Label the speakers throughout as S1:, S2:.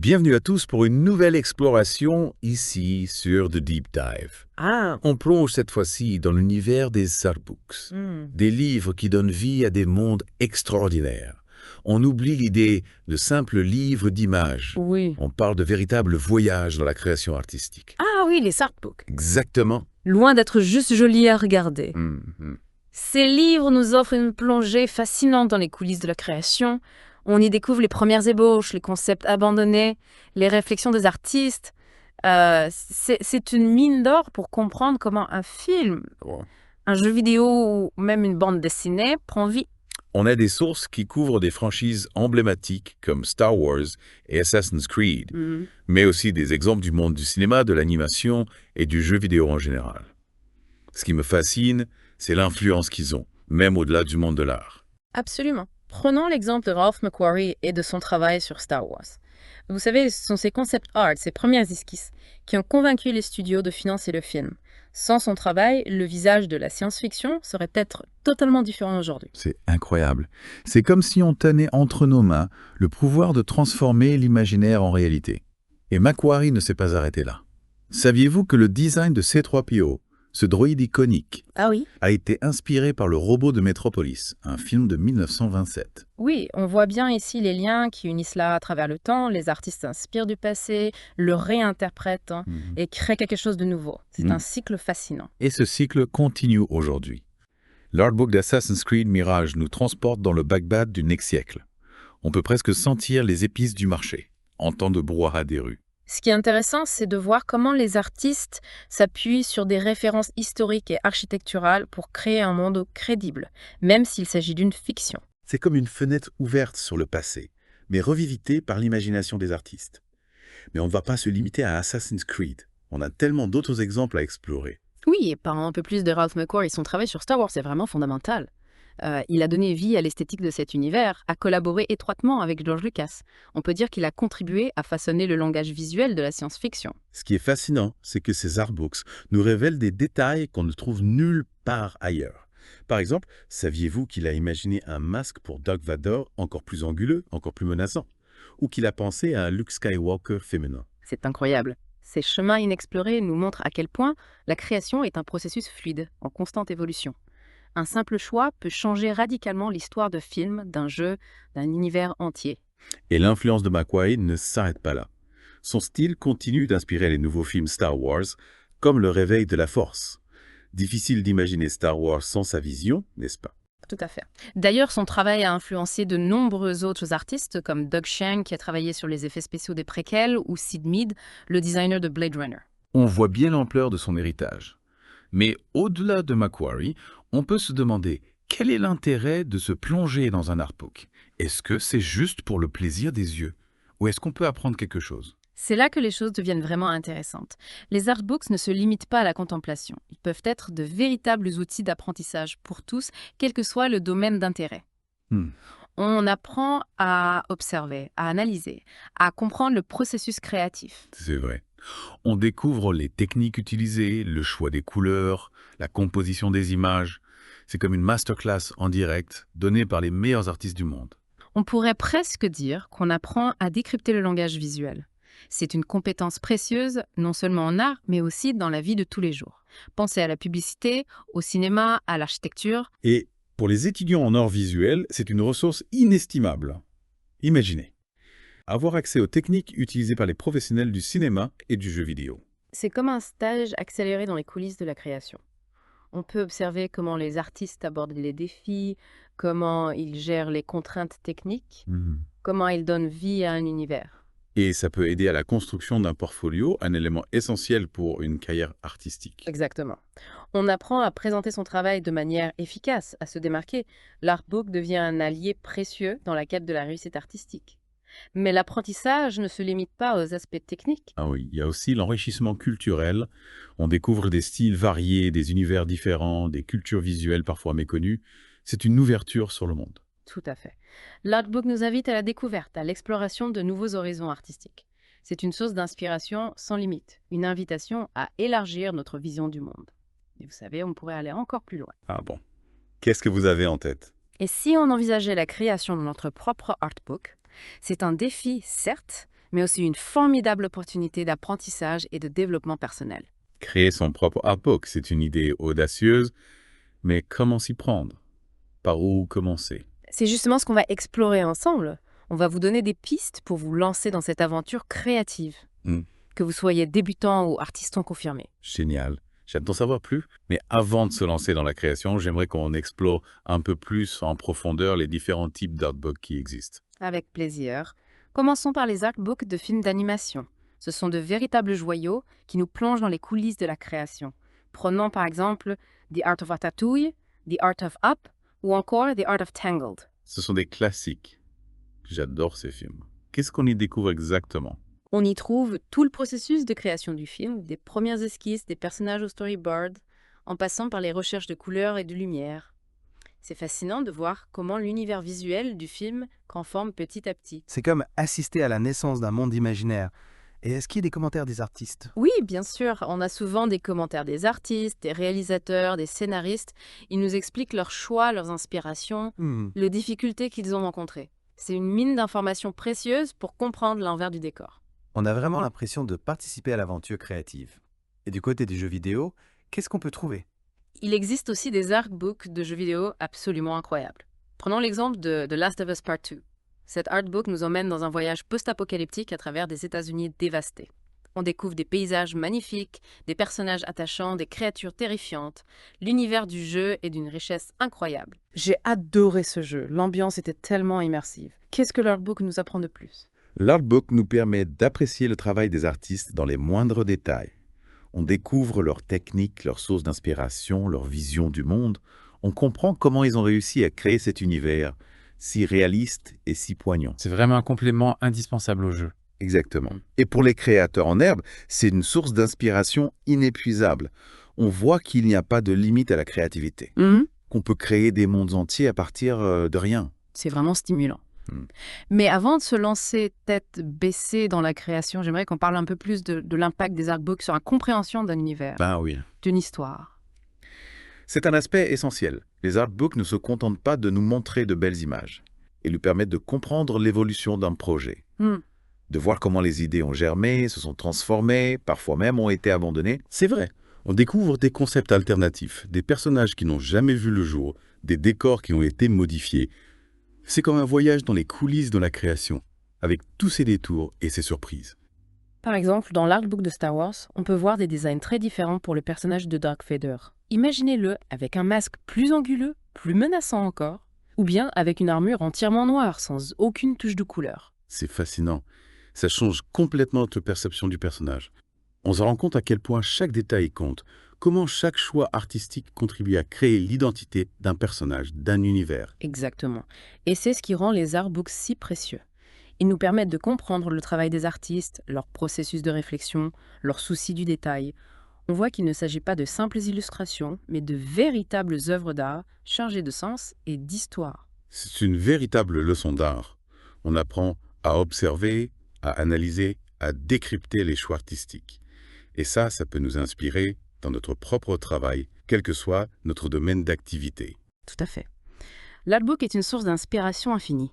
S1: Bienvenue à tous pour une nouvelle exploration ici sur The Deep Dive.
S2: Ah,
S1: On plonge cette fois-ci dans l'univers des artbooks, des livres qui donnent vie à des mondes extraordinaires. On oublie l'idée de simples livres d'images.
S2: oui.
S1: On parle de véritables voyages dans la création artistique.
S2: Ah oui, les artbooks.
S1: Exactement.
S2: Loin d'être juste jolis à regarder.
S1: Mhm.
S2: Ces livres nous offrent une plongée fascinante dans les coulisses de la création. On y découvre les premières ébauches, les concepts abandonnés, les réflexions des artistes. C'est une mine d'or pour comprendre comment un film,
S1: Ouais.
S2: un jeu vidéo ou même une bande dessinée prend vie.
S1: On a des sources qui couvrent des franchises emblématiques comme Star Wars et Assassin's Creed, mais aussi des exemples du monde du cinéma, de l'animation et du jeu vidéo en général. Ce qui me fascine, c'est l'influence qu'ils ont, même au-delà du monde de l'art.
S2: Absolument. Prenons l'exemple de Ralph McQuarrie et de son travail sur Star Wars. Vous savez, ce sont ces concept art, ces premières esquisses, qui ont convaincu les studios de financer le film. Sans son travail, le visage de la science-fiction serait peut-être totalement différent aujourd'hui.
S1: C'est incroyable. C'est comme si on tenait entre nos mains le pouvoir de transformer l'imaginaire en réalité. Et Macquarie ne s'est pas arrêté là. Saviez-vous que le design de C-3PO, ce droïde iconique,
S2: Ah oui?
S1: a été inspiré par le robot de Metropolis, un film de 1927.
S2: Oui, on voit bien ici les liens qui unissent l'art à travers le temps. Les artistes s'inspirent du passé, le réinterprètent et créent quelque chose de nouveau. C'est un cycle fascinant.
S1: Et ce cycle continue aujourd'hui. L'artbook d'Assassin's Creed Mirage nous transporte dans le Bagdad du next siècle. On peut presque sentir les épices du marché, en temps de brouhaha des rues.
S2: Ce qui est intéressant, c'est de voir comment les artistes s'appuient sur des références historiques et architecturales pour créer un monde crédible, même s'il s'agit d'une fiction.
S1: C'est comme une fenêtre ouverte sur le passé, mais revisitée par l'imagination des artistes. Mais on ne va pas se limiter à Assassin's Creed. On a tellement d'autres exemples à explorer.
S2: Oui, et parlons un peu plus de Ralph McQuarrie. Son travail sur Star Wars est vraiment fondamental. Il a donné vie à l'esthétique de cet univers, a collaboré étroitement avec George Lucas. On peut dire qu'il a contribué à façonner le langage visuel de la science-fiction.
S1: Ce qui est fascinant, c'est que ces artbooks nous révèlent des détails qu'on ne trouve nulle part ailleurs. Par exemple, saviez-vous qu'il a imaginé un masque pour Dark Vador encore plus anguleux, encore plus menaçant? Ou qu'il a pensé à un Luke Skywalker féminin?
S2: C'est incroyable. Ces chemins inexplorés nous montrent à quel point la création est un processus fluide, en constante évolution. Un simple choix peut changer radicalement l'histoire de film, d'un jeu, d'un univers entier.
S1: Et l'influence de Macquarie ne s'arrête pas là. Son style continue d'inspirer les nouveaux films Star Wars, comme Le Réveil de la Force. Difficile d'imaginer Star Wars sans sa vision, n'est-ce pas?
S2: Tout à fait. D'ailleurs, son travail a influencé de nombreux autres artistes, comme Doug Chiang, qui a travaillé sur les effets spéciaux des préquels, ou Sid Mead, le designer de Blade Runner.
S1: On voit bien l'ampleur de son héritage. Mais au-delà de Macquarie, on peut se demander quel est l'intérêt de se plonger dans un artbook. Est-ce que c'est juste pour le plaisir des yeux? Ou est-ce qu'on peut apprendre quelque chose?
S2: C'est là que les choses deviennent vraiment intéressantes. Les artbooks ne se limitent pas à la contemplation. Ils peuvent être de véritables outils d'apprentissage pour tous, quel que soit le domaine d'intérêt.
S1: Hmm.
S2: On apprend à observer, à analyser, à comprendre le processus créatif.
S1: C'est vrai. On découvre les techniques utilisées, le choix des couleurs, la composition des images. C'est comme une masterclass en direct donnée par les meilleurs artistes du monde.
S2: On pourrait presque dire qu'on apprend à décrypter le langage visuel. C'est une compétence précieuse, non seulement en art, mais aussi dans la vie de tous les jours. Pensez à la publicité, au cinéma, à l'architecture.
S1: Et pour les étudiants en arts visuels, c'est une ressource inestimable. Imaginez, avoir accès aux techniques utilisées par les professionnels du cinéma et du jeu vidéo.
S2: C'est comme un stage accéléré dans les coulisses de la création. On peut observer comment les artistes abordent les défis, comment ils gèrent les contraintes techniques, comment ils donnent vie à un univers.
S1: Et ça peut aider à la construction d'un portfolio, un élément essentiel pour une carrière artistique.
S2: Exactement. On apprend à présenter son travail de manière efficace, à se démarquer. L'artbook devient un allié précieux dans la quête de la réussite artistique. Mais l'apprentissage ne se limite pas aux aspects techniques.
S1: Ah oui, il y a aussi l'enrichissement culturel. On découvre des styles variés, des univers différents, des cultures visuelles parfois méconnues. C'est une ouverture sur le monde.
S2: Tout à fait. L'artbook nous invite à la découverte, à l'exploration de nouveaux horizons artistiques. C'est une source d'inspiration sans limite, une invitation à élargir notre vision du monde. Et vous savez, on pourrait aller encore plus loin.
S1: Ah bon. Qu'est-ce que vous avez en tête?
S2: Et si on envisageait la création de notre propre artbook, c'est un défi, certes, mais aussi une formidable opportunité d'apprentissage et de développement personnel.
S1: Créer son propre artbook, c'est une idée audacieuse, mais comment s'y prendre? Par où commencer?
S2: C'est justement ce qu'on va explorer ensemble. On va vous donner des pistes pour vous lancer dans cette aventure créative,
S1: Hmm,
S2: que vous soyez débutant ou artiston confirmé.
S1: Génial. J'aime d'en savoir plus. Mais avant de se lancer dans la création, j'aimerais qu'on explore un peu plus en profondeur les différents types d'artbooks qui existent.
S2: Avec plaisir. Commençons par les artbooks de films d'animation. Ce sont de véritables joyaux qui nous plongent dans les coulisses de la création. Prenons par exemple The Art of Ratatouille, The Art of Up ou encore The Art of Tangled.
S1: Ce sont des classiques. J'adore ces films. Qu'est-ce qu'on y découvre exactement?
S2: On y trouve tout le processus de création du film, des premières esquisses, des personnages au storyboard, en passant par les recherches de couleurs et de lumière. C'est fascinant de voir comment l'univers visuel du film conforme petit à petit.
S3: C'est comme assister à la naissance d'un monde imaginaire. Et est-ce qu'il y a des commentaires des artistes?
S2: Oui, bien sûr, on a souvent des commentaires des artistes, des réalisateurs, des scénaristes. Ils nous expliquent leurs choix, leurs inspirations, les difficultés qu'ils ont rencontrées. C'est une mine d'informations précieuses pour comprendre l'envers du décor.
S3: On a vraiment l'impression de participer à l'aventure créative. Et du côté des jeux vidéo, qu'est-ce qu'on peut trouver?
S2: Il existe aussi des artbooks de jeux vidéo absolument incroyables. Prenons l'exemple de The Last of Us Part 2. Cet artbook nous emmène dans un voyage post-apocalyptique à travers des États-Unis dévastés. On découvre des paysages magnifiques, des personnages attachants, des créatures terrifiantes. L'univers du jeu est d'une richesse incroyable. J'ai adoré ce jeu, l'ambiance était tellement immersive. Qu'est-ce que l'artbook nous apprend de plus?
S1: L'artbook nous permet d'apprécier le travail des artistes dans les moindres détails. On découvre leurs techniques, leurs sources d'inspiration, leur vision du monde. On comprend comment ils ont réussi à créer cet univers si réaliste et si poignant.
S4: C'est vraiment un complément indispensable au jeu.
S1: Exactement. Et pour les créateurs en herbe, c'est une source d'inspiration inépuisable. On voit qu'il n'y a pas de limite à la créativité, qu'on peut créer des mondes entiers à partir de rien.
S2: C'est vraiment stimulant.
S1: Mm.
S2: Mais avant de se lancer tête baissée dans la création, j'aimerais qu'on parle un peu plus de l'impact des artbooks sur la compréhension d'un univers,
S1: Ben oui.
S2: d'une histoire.
S1: C'est un aspect essentiel. Les artbooks ne se contentent pas de nous montrer de belles images. Ils nous permettent de comprendre l'évolution d'un projet, de voir comment les idées ont germé, se sont transformées, parfois même ont été abandonnées. C'est vrai. On découvre des concepts alternatifs, des personnages qui n'ont jamais vu le jour, des décors qui ont été modifiés. C'est comme un voyage dans les coulisses de la création, avec tous ses détours et ses surprises.
S2: Par exemple, dans l'artbook de Star Wars, on peut voir des designs très différents pour le personnage de Dark Vader. Imaginez-le avec un masque plus anguleux, plus menaçant encore, ou bien avec une armure entièrement noire, sans aucune touche de couleur.
S1: C'est fascinant. Ça change complètement notre perception du personnage. On se rend compte à quel point chaque détail compte, comment chaque choix artistique contribue à créer l'identité d'un personnage, d'un univers.
S2: Exactement. Et c'est ce qui rend les artbooks si précieux. Ils nous permettent de comprendre le travail des artistes, leur processus de réflexion, leur souci du détail. On voit qu'il ne s'agit pas de simples illustrations, mais de véritables œuvres d'art chargées de sens et d'histoire.
S1: C'est une véritable leçon d'art. On apprend à observer, à analyser, à décrypter les choix artistiques. Et ça peut nous inspirer dans notre propre travail, quel que soit notre domaine d'activité.
S2: Tout à fait. L'artbook est une source d'inspiration infinie.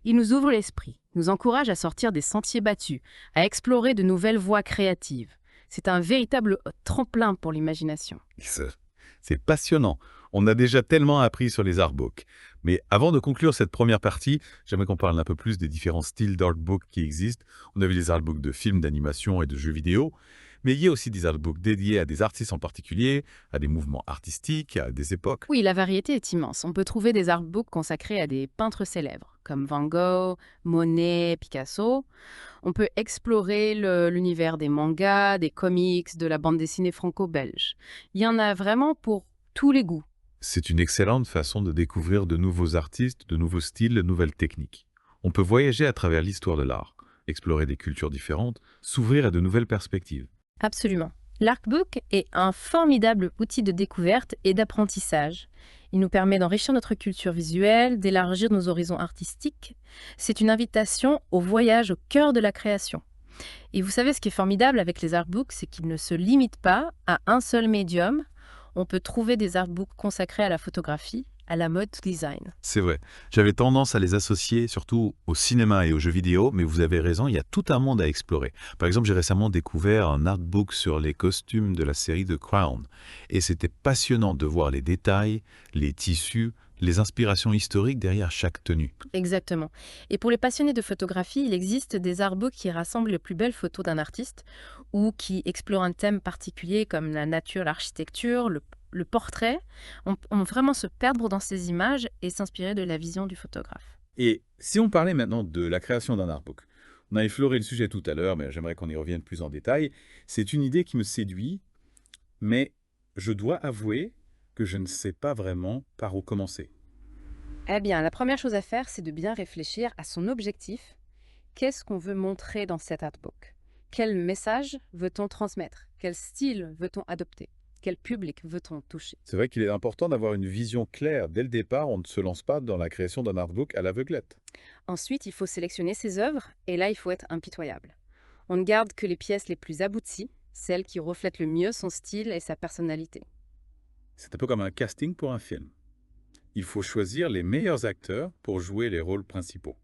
S2: Il nous ouvre l'esprit, nous encourage à sortir des sentiers battus, à explorer de nouvelles voies créatives. C'est un véritable tremplin pour l'imagination.
S1: C'est passionnant. On a déjà tellement appris sur les artbooks. Mais avant de conclure cette première partie, j'aimerais qu'on parle un peu plus des différents styles d'artbooks qui existent. On a vu des artbooks de films, d'animation et de jeux vidéo. Mais il y a aussi des artbooks dédiés à des artistes en particulier, à des mouvements artistiques, à des époques.
S2: Oui, la variété est immense. On peut trouver des artbooks consacrés à des peintres célèbres, comme Van Gogh, Monet, Picasso. On peut explorer l'univers des mangas, des comics, de la bande dessinée franco-belge. Il y en a vraiment pour tous les goûts.
S1: C'est une excellente façon de découvrir de nouveaux artistes, de nouveaux styles, de nouvelles techniques. On peut voyager à travers l'histoire de l'art, explorer des cultures différentes, s'ouvrir à de nouvelles perspectives.
S2: Absolument. L'artbook est un formidable outil de découverte et d'apprentissage. Il nous permet d'enrichir notre culture visuelle, d'élargir nos horizons artistiques. C'est une invitation au voyage au cœur de la création. Et vous savez, ce qui est formidable avec les artbooks, c'est qu'ils ne se limitent pas à un seul médium. On peut trouver des artbooks consacrés à la photographie, à la mode design.
S3: C'est vrai. J'avais tendance à les associer surtout au cinéma et aux jeux vidéo, mais vous avez raison, il y a tout un monde à explorer. Par exemple, j'ai récemment découvert un artbook sur les costumes de la série The Crown. Et c'était passionnant de voir les détails, les tissus, les inspirations historiques derrière chaque tenue.
S2: Exactement. Et pour les passionnés de photographie, il existe des artbooks qui rassemblent les plus belles photos d'un artiste ou qui explorent un thème particulier comme la nature, l'architecture, le portrait. On peut vraiment se perdre dans ces images et s'inspirer de la vision du photographe.
S1: Et si on parlait maintenant de la création d'un artbook, on a effleuré le sujet tout à l'heure, mais j'aimerais qu'on y revienne plus en détail. C'est une idée qui me séduit, mais je dois avouer que je ne sais pas vraiment par où commencer.
S2: Eh bien, la première chose à faire, c'est de bien réfléchir à son objectif. Qu'est-ce qu'on veut montrer dans cet artbook? Quel message veut-on transmettre? Quel style veut-on adopter? Quel public veut-on toucher?
S1: C'est vrai qu'il est important d'avoir une vision claire. Dès le départ, on ne se lance pas dans la création d'un artbook à l'aveuglette.
S2: Ensuite, il faut sélectionner ses œuvres, et là, il faut être impitoyable. On ne garde que les pièces les plus abouties, celles qui reflètent le mieux son style et sa personnalité.
S1: C'est un peu comme un casting pour un film. Il faut choisir les meilleurs acteurs pour jouer les rôles principaux.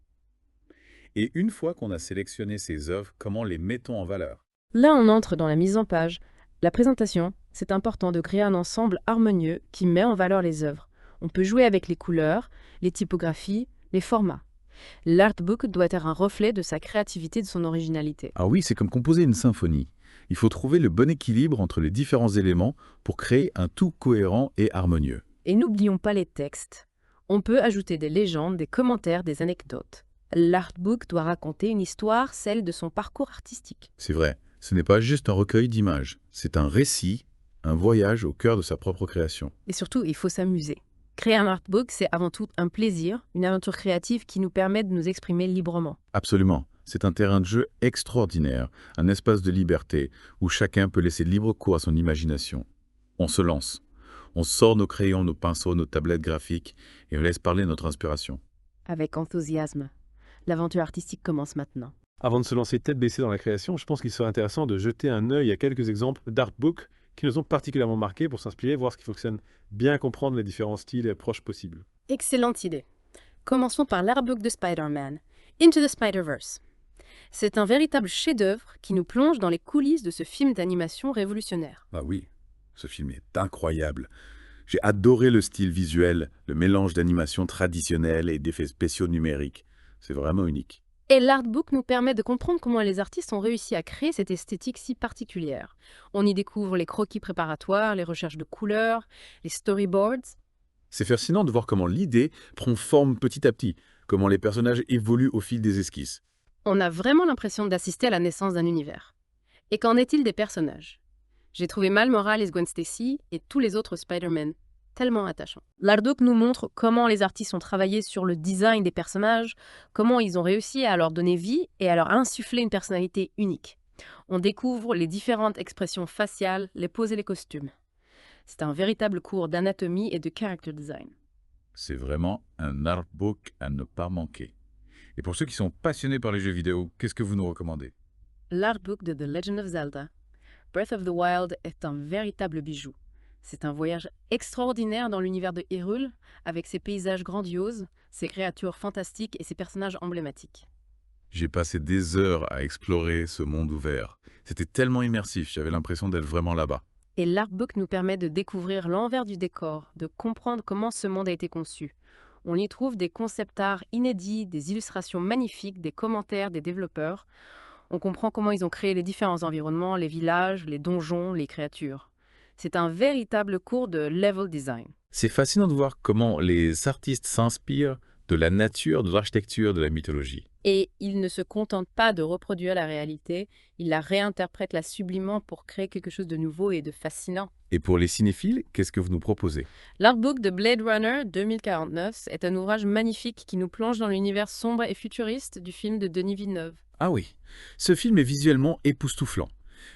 S1: Et une fois qu'on a sélectionné ces œuvres, comment les mettons en valeur?
S2: Là, on entre dans la mise en page. La présentation, c'est important de créer un ensemble harmonieux qui met en valeur les œuvres. On peut jouer avec les couleurs, les typographies, les formats. L'artbook doit être un reflet de sa créativité et de son originalité.
S1: Ah oui, c'est comme composer une symphonie. Il faut trouver le bon équilibre entre les différents éléments pour créer un tout cohérent et harmonieux.
S2: Et n'oublions pas les textes. On peut ajouter des légendes, des commentaires, des anecdotes. L'artbook doit raconter une histoire, celle de son parcours artistique.
S1: C'est vrai, ce n'est pas juste un recueil d'images, c'est un récit, un voyage au cœur de sa propre création.
S2: Et surtout, il faut s'amuser. Créer un artbook, c'est avant tout un plaisir, une aventure créative qui nous permet de nous exprimer librement.
S1: Absolument, c'est un terrain de jeu extraordinaire, un espace de liberté où chacun peut laisser libre cours à son imagination. On se lance, on sort nos crayons, nos pinceaux, nos tablettes graphiques et on laisse parler notre inspiration.
S2: Avec enthousiasme. L'aventure artistique commence maintenant.
S5: Avant de se lancer tête baissée dans la création, je pense qu'il serait intéressant de jeter un œil à quelques exemples d'artbooks qui nous ont particulièrement marqués pour s'inspirer, voir ce qui fonctionne, bien comprendre les différents styles et approches possibles.
S2: Excellente idée. Commençons par l'artbook de Spider-Man, Into the Spider-Verse. C'est un véritable chef-d'œuvre qui nous plonge dans les coulisses de ce film d'animation révolutionnaire.
S1: Ah oui, ce film est incroyable. J'ai adoré le style visuel, le mélange d'animation traditionnelle et d'effets spéciaux numériques. C'est vraiment unique.
S2: Et l'artbook nous permet de comprendre comment les artistes ont réussi à créer cette esthétique si particulière. On y découvre les croquis préparatoires, les recherches de couleurs, les storyboards.
S1: C'est fascinant de voir comment l'idée prend forme petit à petit, comment les personnages évoluent au fil des esquisses.
S2: On a vraiment l'impression d'assister à la naissance d'un univers. Et qu'en est-il des personnages? J'ai trouvé Miles Morales, Gwen Stacy et tous les autres Spider-Man tellement attachants. L'artbook nous montre comment les artistes ont travaillé sur le design des personnages, comment ils ont réussi à leur donner vie et à leur insuffler une personnalité unique. On découvre les différentes expressions faciales, les poses et les costumes. C'est un véritable cours d'anatomie et de character design.
S1: C'est vraiment un artbook à ne pas manquer. Et pour ceux qui sont passionnés par les jeux vidéo, qu'est-ce que vous nous recommandez?
S2: L'artbook de The Legend of Zelda, Breath of the Wild, est un véritable bijou. C'est un voyage extraordinaire dans l'univers de Hyrule, avec ses paysages grandioses, ses créatures fantastiques et ses personnages emblématiques.
S1: J'ai passé des heures à explorer ce monde ouvert. C'était tellement immersif, j'avais l'impression d'être vraiment là-bas.
S2: Et l'artbook nous permet de découvrir l'envers du décor, de comprendre comment ce monde a été conçu. On y trouve des concept art inédits, des illustrations magnifiques, des commentaires des développeurs. On comprend comment ils ont créé les différents environnements, les villages, les donjons, les créatures. C'est un véritable cours de level design.
S1: C'est fascinant de voir comment les artistes s'inspirent de la nature, de l'architecture, de la mythologie.
S2: Et ils ne se contentent pas de reproduire la réalité, ils la réinterprètent, la sublimant pour créer quelque chose de nouveau et de fascinant.
S1: Et pour les cinéphiles, qu'est-ce que vous nous proposez?
S2: L'artbook de Blade Runner 2049 est un ouvrage magnifique qui nous plonge dans l'univers sombre et futuriste du film de Denis Villeneuve.
S1: Ah oui, ce film est visuellement époustouflant.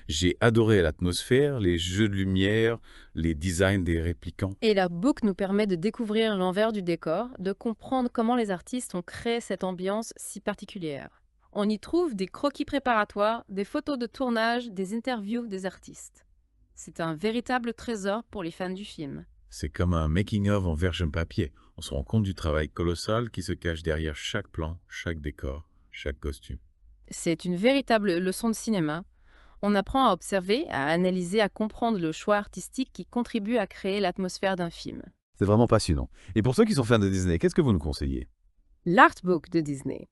S1: J'ai adoré l'atmosphère, les jeux de lumière, les designs des réplicants.
S2: Et l'artbook nous permet de découvrir l'envers du décor, de comprendre comment les artistes ont créé cette ambiance si particulière. On y trouve des croquis préparatoires, des photos de tournage, des interviews des artistes. C'est un véritable trésor pour les fans du film.
S1: C'est comme un making-of en version papier. On se rend compte du travail colossal qui se cache derrière chaque plan, chaque décor, chaque costume.
S2: C'est une véritable leçon de cinéma. On apprend à observer, à analyser, à comprendre le choix artistique qui contribue à créer l'atmosphère d'un film.
S3: C'est vraiment passionnant. Et pour ceux qui sont fans de Disney, qu'est-ce que vous nous conseillez?
S2: L'Artbook de Disney.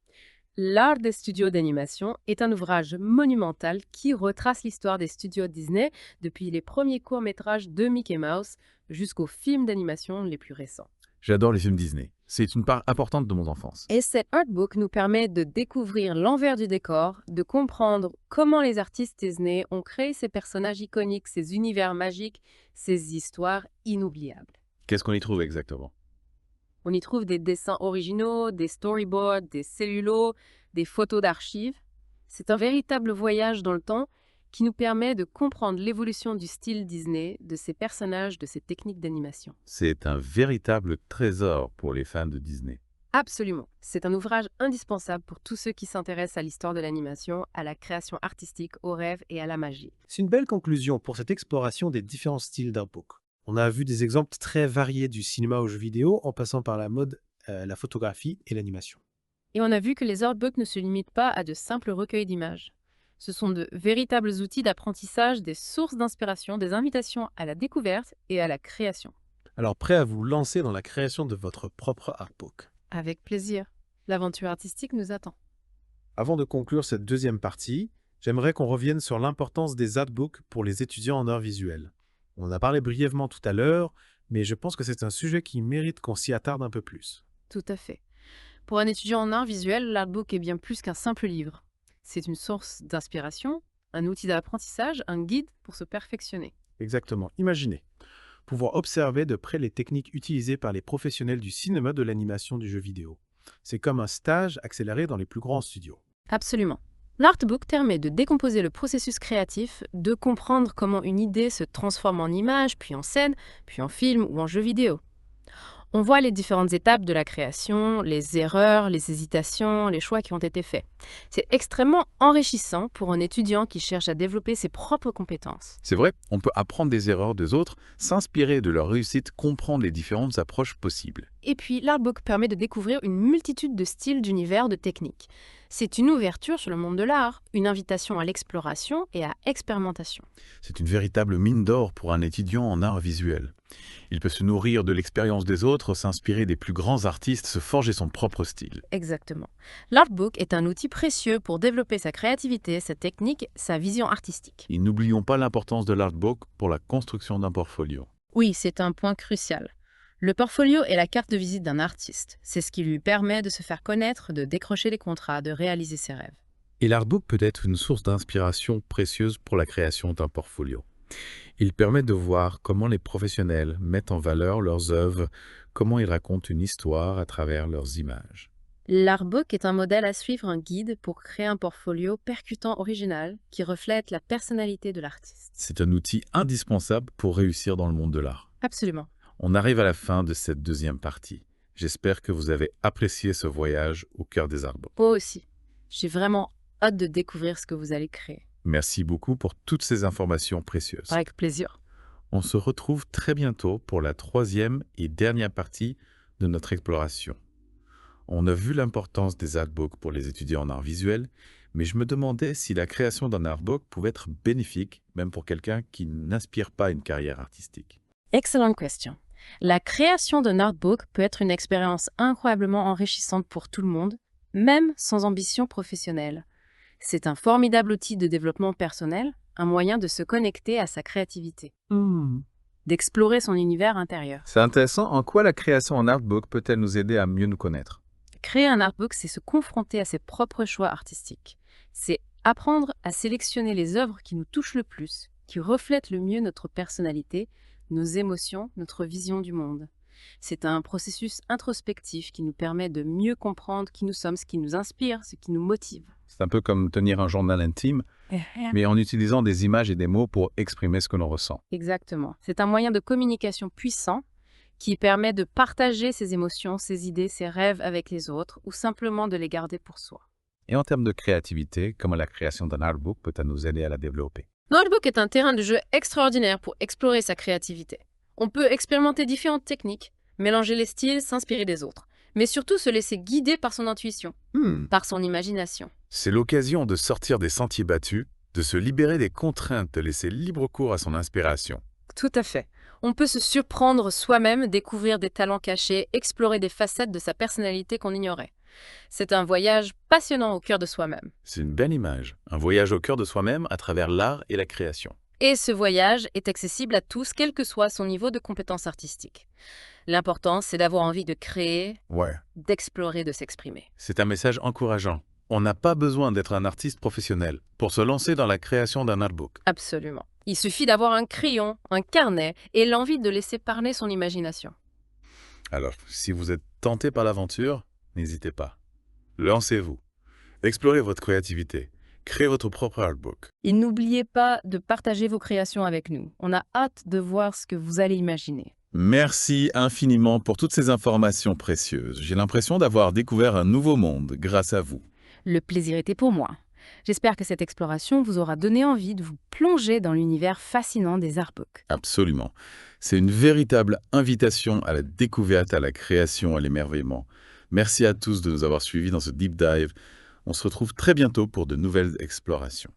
S2: L'art des studios d'animation est un ouvrage monumental qui retrace l'histoire des studios Disney depuis les premiers courts-métrages de Mickey Mouse jusqu'aux films d'animation les plus récents.
S3: J'adore les films Disney. C'est une part importante de mon enfance.
S2: Et cet artbook nous permet de découvrir l'envers du décor, de comprendre comment les artistes Disney ont créé ces personnages iconiques, ces univers magiques, ces histoires inoubliables.
S3: Qu'est-ce qu'on y trouve exactement?
S2: On y trouve des dessins originaux, des storyboards, des cellulos, des photos d'archives. C'est un véritable voyage dans le temps qui nous permet de comprendre l'évolution du style Disney, de ses personnages, de ses techniques d'animation.
S3: C'est un véritable trésor pour les fans de Disney.
S2: Absolument. C'est un ouvrage indispensable pour tous ceux qui s'intéressent à l'histoire de l'animation, à la création artistique, aux rêves et à la magie.
S5: C'est une belle conclusion pour cette exploration des différents styles d'artbook. On a vu des exemples très variés du cinéma aux jeux vidéo en passant par la mode, la photographie et l'animation.
S2: Et on a vu que les artbooks ne se limitent pas à de simples recueils d'images. Ce sont de véritables outils d'apprentissage, des sources d'inspiration, des invitations à la découverte et à la création.
S5: Alors prêt à vous lancer dans la création de votre propre artbook.
S2: Avec plaisir. L'aventure artistique nous attend.
S5: Avant de conclure cette deuxième partie, j'aimerais qu'on revienne sur l'importance des artbooks pour les étudiants en arts visuels. On en a parlé brièvement tout à l'heure, mais je pense que c'est un sujet qui mérite qu'on s'y attarde un peu plus.
S2: Tout à fait. Pour un étudiant en art visuel, l'artbook est bien plus qu'un simple livre. C'est une source d'inspiration, un outil d'apprentissage, un guide pour se perfectionner.
S5: Exactement. Imaginez pouvoir observer de près les techniques utilisées par les professionnels du cinéma, de l'animation, du jeu vidéo. C'est comme un stage accéléré dans les plus grands studios.
S2: Absolument. L'artbook permet de décomposer le processus créatif, de comprendre comment une idée se transforme en image, puis en scène, puis en film ou en jeu vidéo. On voit les différentes étapes de la création, les erreurs, les hésitations, les choix qui ont été faits. C'est extrêmement enrichissant pour un étudiant qui cherche à développer ses propres compétences.
S1: C'est vrai, on peut apprendre des erreurs des autres, s'inspirer de leur réussite, comprendre les différentes approches possibles.
S2: Et puis, l'artbook permet de découvrir une multitude de styles, d'univers, de techniques. C'est une ouverture sur le monde de l'art, une invitation à l'exploration et à l'expérimentation.
S1: C'est une véritable mine d'or pour un étudiant en art visuel. Il peut se nourrir de l'expérience des autres, s'inspirer des plus grands artistes, se forger son propre style.
S2: Exactement. L'artbook est un outil précieux pour développer sa créativité, sa technique, sa vision artistique.
S1: Et n'oublions pas l'importance de l'artbook pour la construction d'un portfolio.
S2: Oui, c'est un point crucial. Le portfolio est la carte de visite d'un artiste. C'est ce qui lui permet de se faire connaître, de décrocher les contrats, de réaliser ses rêves.
S1: Et l'artbook peut être une source d'inspiration précieuse pour la création d'un portfolio. Il permet de voir comment les professionnels mettent en valeur leurs œuvres, comment ils racontent une histoire à travers leurs images.
S2: L'artbook est un modèle à suivre, un guide pour créer un portfolio percutant, original, qui reflète la personnalité de l'artiste.
S1: C'est un outil indispensable pour réussir dans le monde de l'art.
S2: Absolument.
S1: On arrive à la fin de cette deuxième partie. J'espère que vous avez apprécié ce voyage au cœur des artbooks.
S2: Moi aussi. J'ai vraiment hâte de découvrir ce que vous allez créer.
S1: Merci beaucoup pour toutes ces informations précieuses.
S2: Avec plaisir.
S1: On se retrouve très bientôt pour la troisième et dernière partie de notre exploration. On a vu l'importance des artbooks pour les étudiants en art visuel, mais je me demandais si la création d'un artbook pouvait être bénéfique, même pour quelqu'un qui n'aspire pas à une carrière artistique.
S2: Excellente question. La création d'un artbook peut être une expérience incroyablement enrichissante pour tout le monde, même sans ambition professionnelle. C'est un formidable outil de développement personnel, un moyen de se connecter à sa créativité, d'explorer son univers intérieur.
S3: C'est intéressant. En quoi la création en artbook peut-elle nous aider à mieux nous connaître?
S2: Créer un artbook, c'est se confronter à ses propres choix artistiques. C'est apprendre à sélectionner les œuvres qui nous touchent le plus, qui reflètent le mieux notre personnalité, nos émotions, notre vision du monde. C'est un processus introspectif qui nous permet de mieux comprendre qui nous sommes, ce qui nous inspire, ce qui nous motive.
S3: C'est un peu comme tenir un journal intime, mais en utilisant des images et des mots pour exprimer ce que l'on ressent.
S2: Exactement. C'est un moyen de communication puissant qui permet de partager ses émotions, ses idées, ses rêves avec les autres ou simplement de les garder pour soi.
S3: Et en termes de créativité, comment la création d'un artbook peut nous aider à la développer?
S2: L'artbook est un terrain de jeu extraordinaire pour explorer sa créativité. On peut expérimenter différentes techniques, mélanger les styles, s'inspirer des autres, mais surtout se laisser guider par son intuition, par son imagination.
S1: C'est l'occasion de sortir des sentiers battus, de se libérer des contraintes, de laisser libre cours à son inspiration.
S2: Tout à fait. On peut se surprendre soi-même, découvrir des talents cachés, explorer des facettes de sa personnalité qu'on ignorait. C'est un voyage passionnant au cœur de soi-même.
S1: C'est une belle image, un voyage au cœur de soi-même à travers l'art et la création.
S2: Et ce voyage est accessible à tous, quel que soit son niveau de compétence artistique. L'important, c'est d'avoir envie de créer,
S1: Ouais.
S2: d'explorer, de s'exprimer.
S1: C'est un message encourageant. On n'a pas besoin d'être un artiste professionnel pour se lancer dans la création d'un artbook.
S2: Absolument. Il suffit d'avoir un crayon, un carnet et l'envie de laisser parler son imagination.
S1: Alors, si vous êtes tenté par l'aventure, n'hésitez pas. Lancez-vous. Explorez votre créativité. Créez votre propre artbook.
S2: Et n'oubliez pas de partager vos créations avec nous. On a hâte de voir ce que vous allez imaginer.
S1: Merci infiniment pour toutes ces informations précieuses. J'ai l'impression d'avoir découvert un nouveau monde grâce à vous.
S2: Le plaisir était pour moi. J'espère que cette exploration vous aura donné envie de vous plonger dans l'univers fascinant des artbooks.
S1: Absolument. C'est une véritable invitation à la découverte, à la création, à l'émerveillement. Merci à tous de nous avoir suivis dans ce deep dive. On se retrouve très bientôt pour de nouvelles explorations.